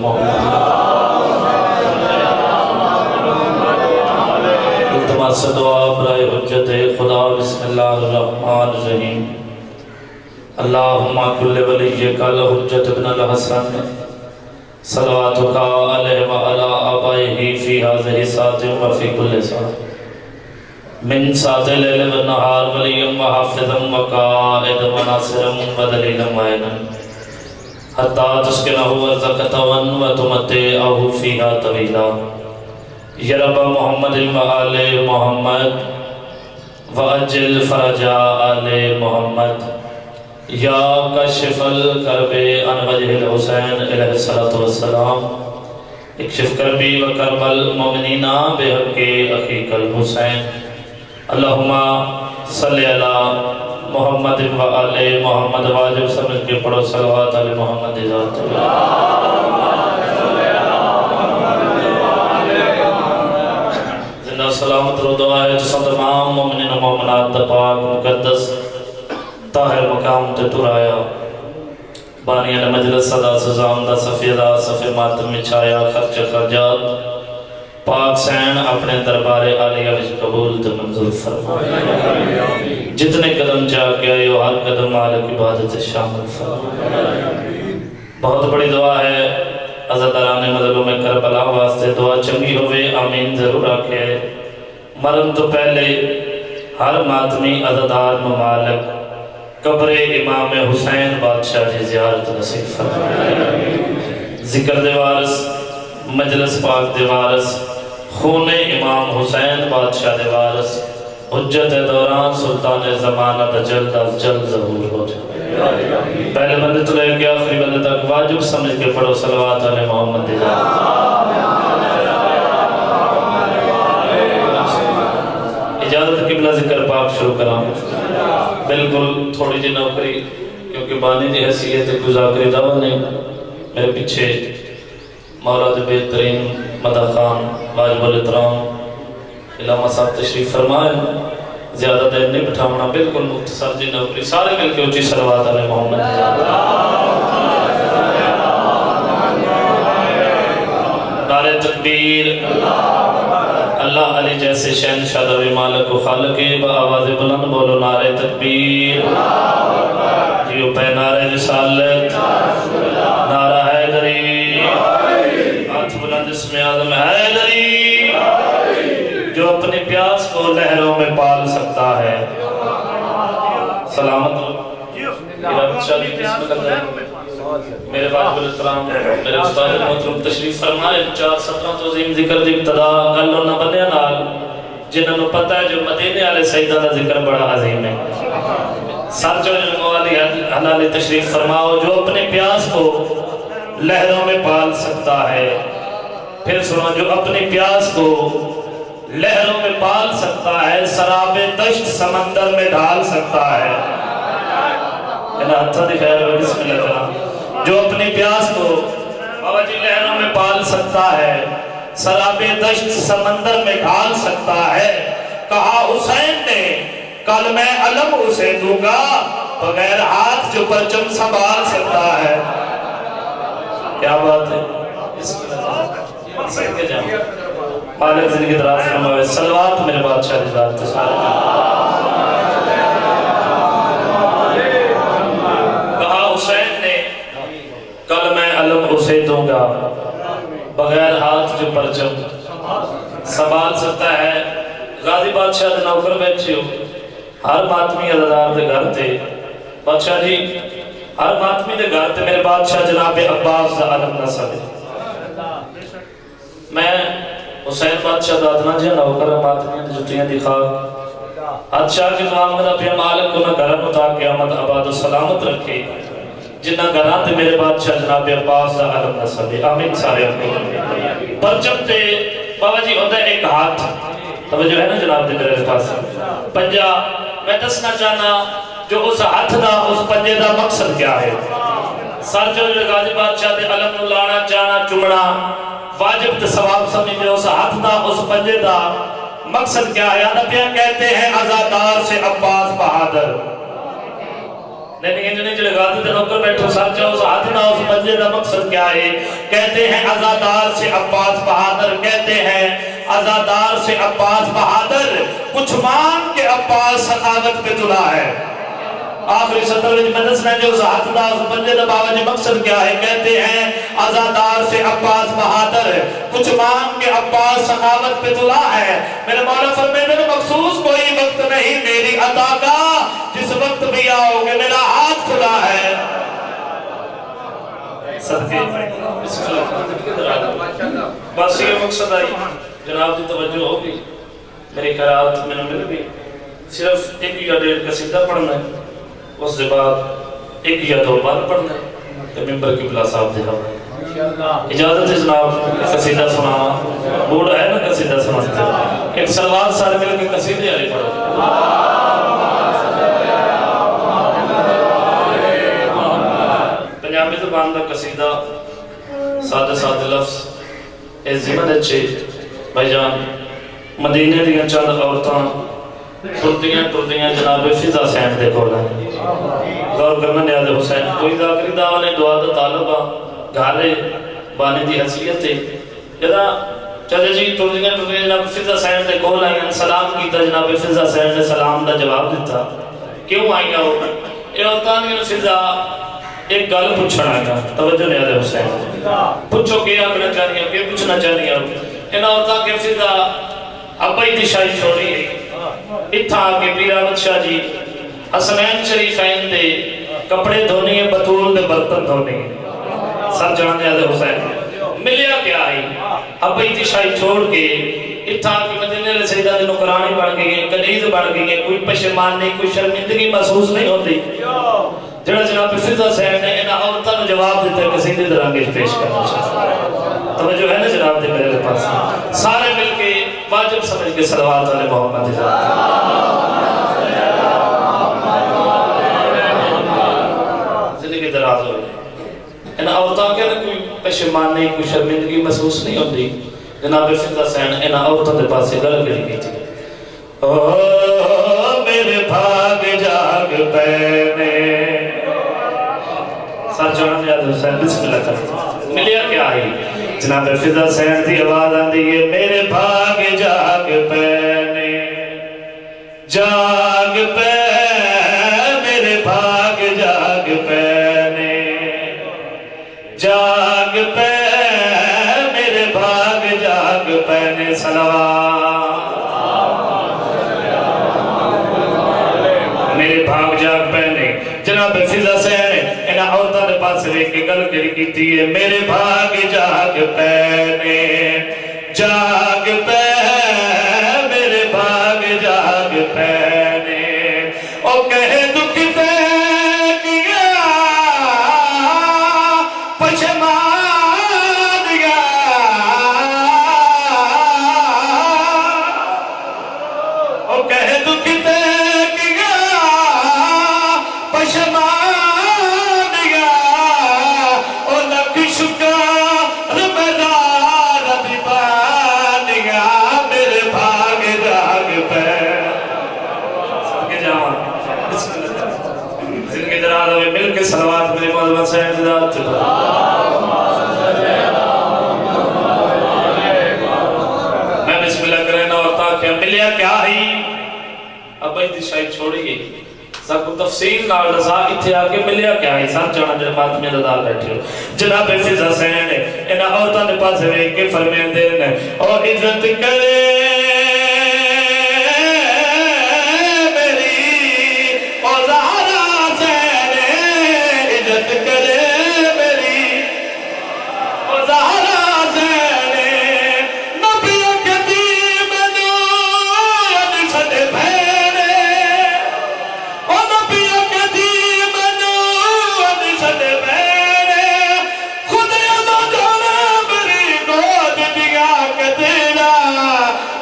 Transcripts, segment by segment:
محمد التماس دعا برائے حجت خدا بسم اللہ الرحمن الرحیم اللہم کل ولیک الحجت ابن الحسن صلواتک علیہ وعلا آبائہ فی هذه ساعت وفی کل ساعت من ساعت لیل و نہار ولیم و حافظا و قائد و ناصرا و دلیلا و عینا حتی تسکنہ ورزقتا و تمتعہ فیہا طویلا یا رب محمد و آل محمد وعجل فرجا آل محمد یا کشف الکرب عن وجہ الحسین علیہ السلام اکشف کربی و کرب المؤمنین بحق اخیک الحسین اللہم صلی علی محمد و آل محمد واجب سمجھ کے پڑھو صلوات علی محمد ذات اللہ زندہ سلامت رو دعا ہے جسم تمام مومنین و مومنات پاک مقدس طاہر مقام تے ترایا بانی علی مجلس صدا سزامدہ سفیدہ سفی ماتم میں چھایا خرچ خرجات پاک سین اپنے دربار عالیہ وچ قبول تے منظور فرمائے جتنے قدم چاہ کے آئے ہر قدم مالک عبادت شامل فرمائے بہت بڑی دعا ہے عزاداران مظلوم کربلا واسطے دعا چنگی ہوئے آمین ضرور آکے مرن تو پہلے ہر ماتمی عزادار ممالک قبر امام حسین بادشاہ جی زیارت نصیب فرمائے ذکر دے وارث مجلس پاک دے وارث خون امام حسین بادشاہ دے وارث حجت دوران سلطان زمانہ دا جلد از جلد ظہور ہو جائے پہلے بندے تو لے کے آخری بندے تک واجب سمجھ کے پڑھو صلوات علی محمد دی ذات اجازت قبلہ ذکر پاک شروع کرام بالکل تھوڑی جی نوکری کیونکہ بانی دی حیثیت گزاکری دعوت نہیں میرے پیچھے مولا دے بہترین مدہ خان واجب الاحترام علامہ صاحب تشریف فرمائے زیادہ دیر نہیں بٹھاونا بالکل مختصر جی نوکری سارے مل کے اچھی صلوات علی محمد نعرہ تکبیر اللہ علی جیسے شہنشاہ دوی مالک و خالق با آواز بلند بولو نعرہ تکبیر جیو پہ نعرہ رسالت نعرہ حیدری ہاتھ بلند اسم اعظم حیدری جو اپنی پیاس کو لہروں میں پال سکتا ہے سلامت میرے واجب الاحترام میرے استاد محترم تشریف فرمائے 4:17 تو عظیم ذکر دی ابتدا گلو نہ بنے نال جنہوں نے پتہ ہے جو مدینے والے سیدہ کا ذکر بڑا عظیم ہے سر جو والی حلالی تشریف فرماؤ جو اپنے پیاس کو لہروں میں پال سکتا ہے پھر سنو جو اپنی پیاس کو لہروں میں پال سکتا ہے سراب دشت سمندر میں ڈھال سکتا ہے ہاتھا دکھایا رہا بسم اللہ کرام جو اپنی پیاس کو بابا جی لہروں میں پال سکتا ہے سراب دشت سمندر میں ڈھال سکتا ہے کہا حسین نے کل میں علم اسے دوں گا بغیر ہاتھ جو پرچم سنبھال سکتا ہے کیا بات ہے بسم اللہ صحیح کے جاؤں مالک زندگی دراز فرمائے صلوات میرے بادشاہ دی ذات سارے کہا حسین نے کل میں علم اسے دوں گا بغیر ہاتھ جو پرچم سنبھال سکتا ہے غازی بادشاہ دے نوکر بیٹھے ہو ہر ماتمی عزادار دے گھر تھے بادشاہ جی ہر ماتمی دے گھر تھے میرے بادشاہ جناب عباس دا علم نہ سبے میں حسین بادشاہ دادنا جی نوکر ماتمیاں جتیاں دکھا ادشاہ کی دعا میرا پیا مالک کو نہ گھرن اتا قیامت آباد و سلامت رکھے جنہ گھران تے میرے بادشاہ جناب عباس دا علم نہ سبے آمین سارے اپنے پرچم تے بابا جی ہوتا ہے ایک ہاتھ توجہ ہے نا جناب دے میرے پاس پنجا میں دسنا چاہنا جو اس ہاتھ دا اس پنجے دا مقصد کیا ہے سر جو غازی بادشاہ دے علم نو لانا چاہنا چمنا واجب تے ثواب سمجھے اس ہاتھ دا اس پنجے دا مقصد کیا ہے نبیان کہتے ہیں عزادار سے عباس بہادر نہیں انجنے جڑے غازی دے نوکر بیٹھو سر چاہو ہاتھ نہ اس منزل کا مقصد کیا ہے؟ کہتے ہیں عزادار سے عباس بہادر، کہتے ہیں عزادار سے عباس بہادر، کچھ مان کے عباس سخاوت پہ تلا ہے۔ آخری سطر میں دسنا جو اس ہاتھ دا اس بندے دا باوجہ مقصد کیا ہے؟ کہتے ہیں عزادار سے عباس بہادر، کچھ مانگ کے عباس سخاوت پہ تلا ہے۔ میرے مولا فرمیندے نے مخصوص کوئی وقت نہیں میری عطا کا، جس وقت بھی آؤ گے میرا ہاتھ کھلا ہے۔ صدقے بس یہ مقصد آئی، جناب دی توجہ ہوگی، میری خیرات میں نے مل گئی۔ صرف ایک یا ڈیڑھ قصیدہ پڑھنا ہے، اس دے بعد ایک یا دو بار پڑھنا ہے کہ ممبر قبلہ صاحب دے ہوا اجازت ہے جناب قصیدہ سنا موڈ ہے نا قصیدہ سناتے ایک سلوات سارے مل کے قصیدے علی پڑھو پنجابی زبان دا قصیدہ سادہ سادہ لفظ اے زمن اچھے بھائی جان مدینے دیا چند عورتاں ٹردیاں جناب فضا سین دے کھولا غور کرنا نیاز حسین کوئی ذاکری دعوہ نے دعا دا طالبہ گھارے بانی دی حیثیت ہے جدا چلے جی ٹردیاں جناب فضا سین دے کھولا سلام کیتا جناب فضا سین نے سلام دا جواب دیتا کیوں آئیں گا وہ اے عورتان فضا ایک گل پوچھنا آئیں توجہ نیاز حسین پوچھو کیا آگنا چاہنی ہے کیا پوچھنا چاہنی ہے ان عورتان کے فضا ابائی دشائی چھوڑی ہے اتھا آگے پیراوت شاہ جی حسنین شریفین دے کپڑے دھونی ہیں بطول دے برتن دھونی ہیں سر جانے آدھے حسین ملیا کیا ہے اب اتشائی چھوڑ کے اتھا آگے مدینے لے سیدہ دے نکرانی بڑھ گئی ہیں کنیز بڑھ گئی ہیں کوئی پشمان نہیں کوئی شرمندگی محسوس نہیں ہوتی جڑا جناب فضا صاحب نے انہا عورتہ نے جواب دیتا ہے کسی دے درانگیج پیش کرنا چاہتا توجہ ہے نا جناب دے میرے پاس سارے مل کے واجب سمجھ کے صلوات علیہ محمد زندگی دراز ہوئی انہا عورتوں کے کوئی پشمان نہیں کوئی شرمندگی محسوس نہیں ہوتی جناب فضا صاحب انہا عورتوں دے پاس سے گل گلی کی تھی میرے بھاگ جاگ پینے سر جوان یاد حسین بسم اللہ کرتا ملیا کیا ہے جناب فضا سین دی آواز آن دیئے میرے بھاگ جاگ پینے جاگ پہ میرے بھاگ جاگ پینے جاگ پہ میرے بھاگ جاگ پینے صلوات میرے بھاگ جاگ پینے جناب فضا سین انہا عورتہ نے پاس رہے کے گل کری کیتی ہے میرے بھاگ جاگ پینے جاگ پہ میرے بھاگ جاگ پینے او کہے دکھ تے کیا پشمان گیا او کہے دکھ تے کیا پشمان مل کے صلوات میرے معظمت سے انتظار میں بسم اللہ کرنا اور تاکہ ملیا کیا ہی اب ایدی شاہی چھوڑی گئی سب کو تفصیل نال رضا اتھے آگے ملیا کیا ہے سب جانا جناب آدمی دادار بیٹھے ہو جناب فضا سین انہا عورتوں نے پاس ہوئے کہ فرمین دینے اور عزت کرے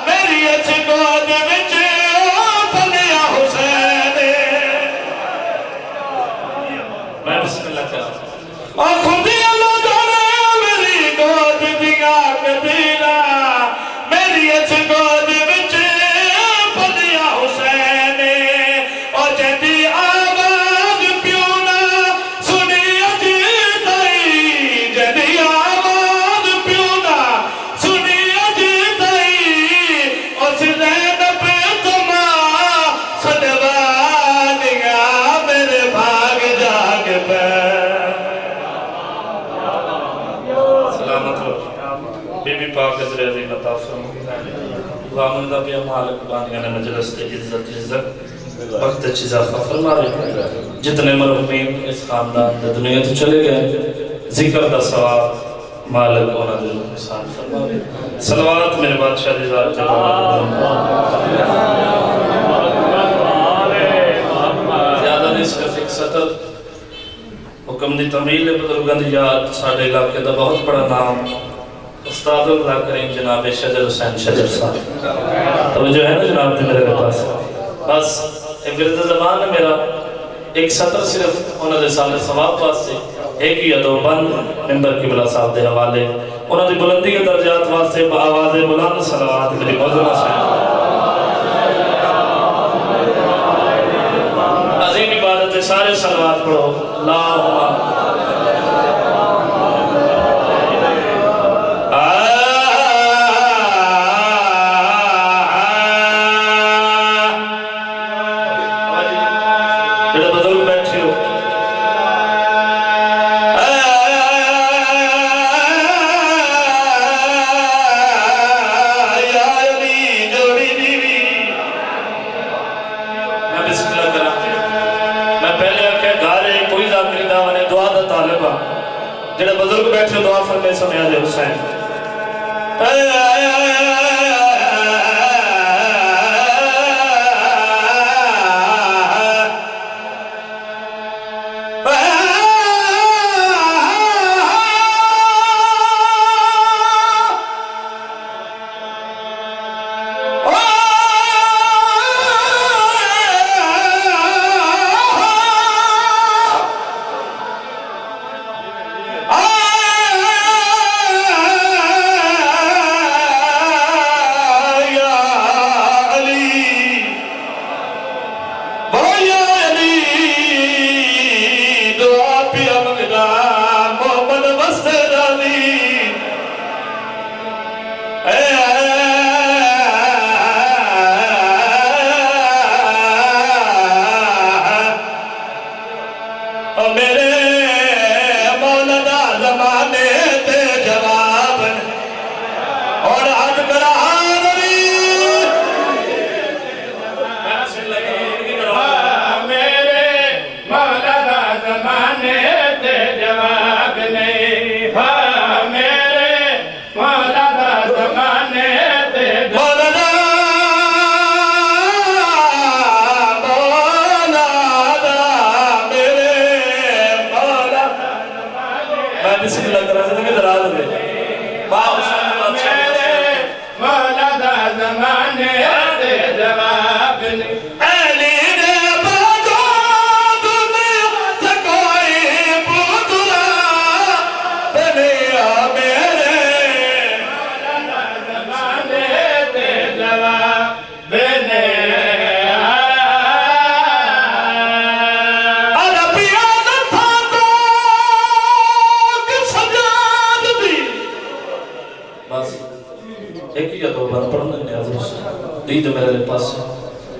میں غامن دا پیا مالک بانیاں نے مجلس تے عزت وقت چیزا فرما رہے جتنے مرحومین اس خاندان دے دنیا تو چلے گئے ذکر دا ثواب مالک ہونا دل انسان فرما رہے صلوات میرے بادشاہ دی ذات زیادہ نہیں صرف ایک سطر حکم دی تمیل بزرگان دی یاد ساڑھے علاقے دا بہت بڑا نام استاد اللہ کریم جناب شجر حسین شجر صاحب توجہ ہے نا جناب دی میرے پاس بس ایک ورد زبان ہے میرا ایک سطر صرف انہوں نے سامنے ثواب واسطے ایک ہی ادو بند ممبر کی بلا صاحب دے حوالے انہوں نے بلندی کے درجات واسطے بآواز بلند صلوات میری موضوع سے عظیم عبادت سارے صلوات پڑھو اللہم جڑے بزرگ بیٹھے دعا فرمے سمیا دے حسین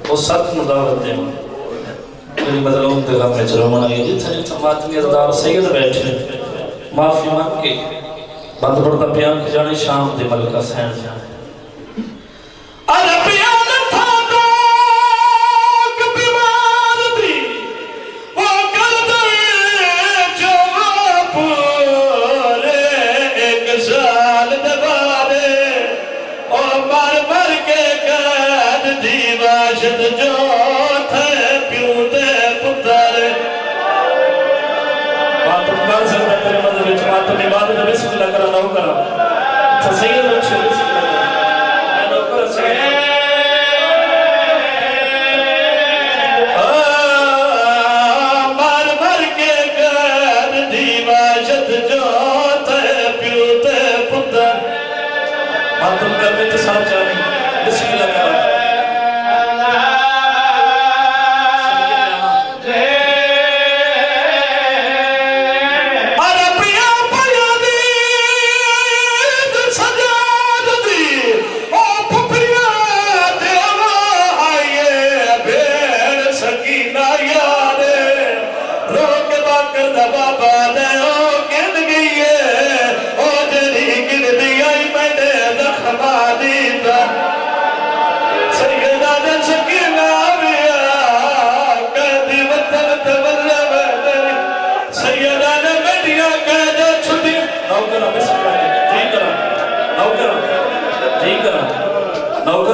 وہ سخت مداوت دے میری مظلوم دے غم میں چلو منائی جتنے ماتمی ازدار سید بیٹھے معافی مانگ کے بند پڑتا پیان کی جانے شام دے ملکہ سین جانے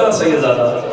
کرا سید زادہ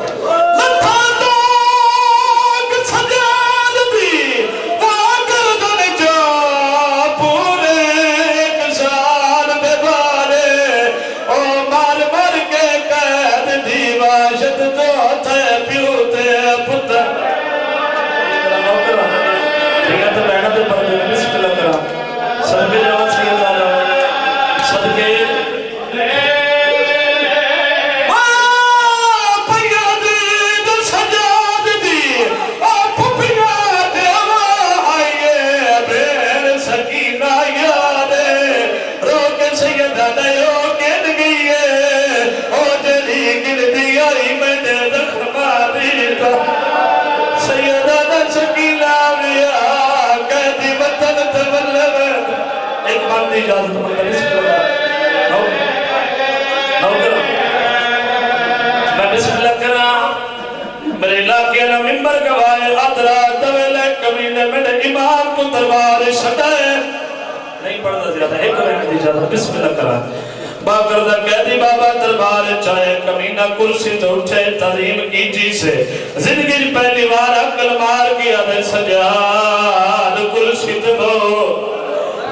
اجازت مانگتا بسم اللہ میں بسم اللہ کرا میرے علاقے نا ممبر گوائے آدھرا دویلے کمینے میرے امام کو دربار شدائے نہیں پڑھتا زیادہ ایک رہنے دی اجازت بسم اللہ کرا باقردہ قیدی بابا دربار چاہے کمینہ کرسی تو اٹھے تعظیم کیجی سے زندگی پہلی بار عقل مار کیا دے سجاد کرسی تو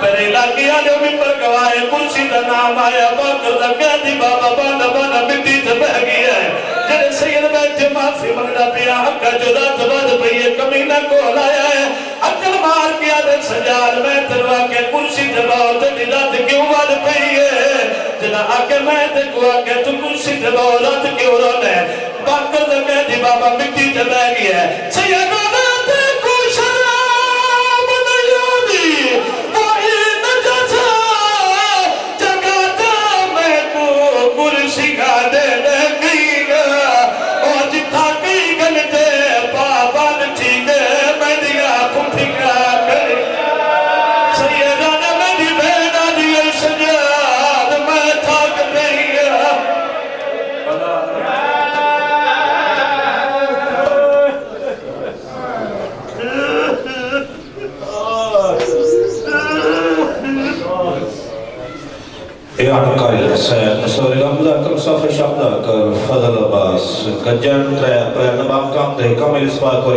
میرے علاقے آنے ممبر گوائے کرسی دا نام آیا باقردہ قیدی بابا بانا بانا مٹی سے بہ گیا ہے جنہیں سید بیٹھے معافی منگنا پیا حقا جدا تباد پہیے کمینہ کو ہلایا ہے عقل مار کیا دے سجاد میں تنوا کے کرسی دباؤ تے جداد کیوں باد پہیے جنا آکے میں تے کو آکے تو کرسی دباؤ رات کیوں رونے باقردہ قیدی بابا مٹی سے بہ گیا ہے سید تے کو شراب نہیں دی قائل حسین نصوری الحمدہ کم صفحہ شبدہ کر فضل عباس گجن ترے پر نبام کام دے کم اس بات کو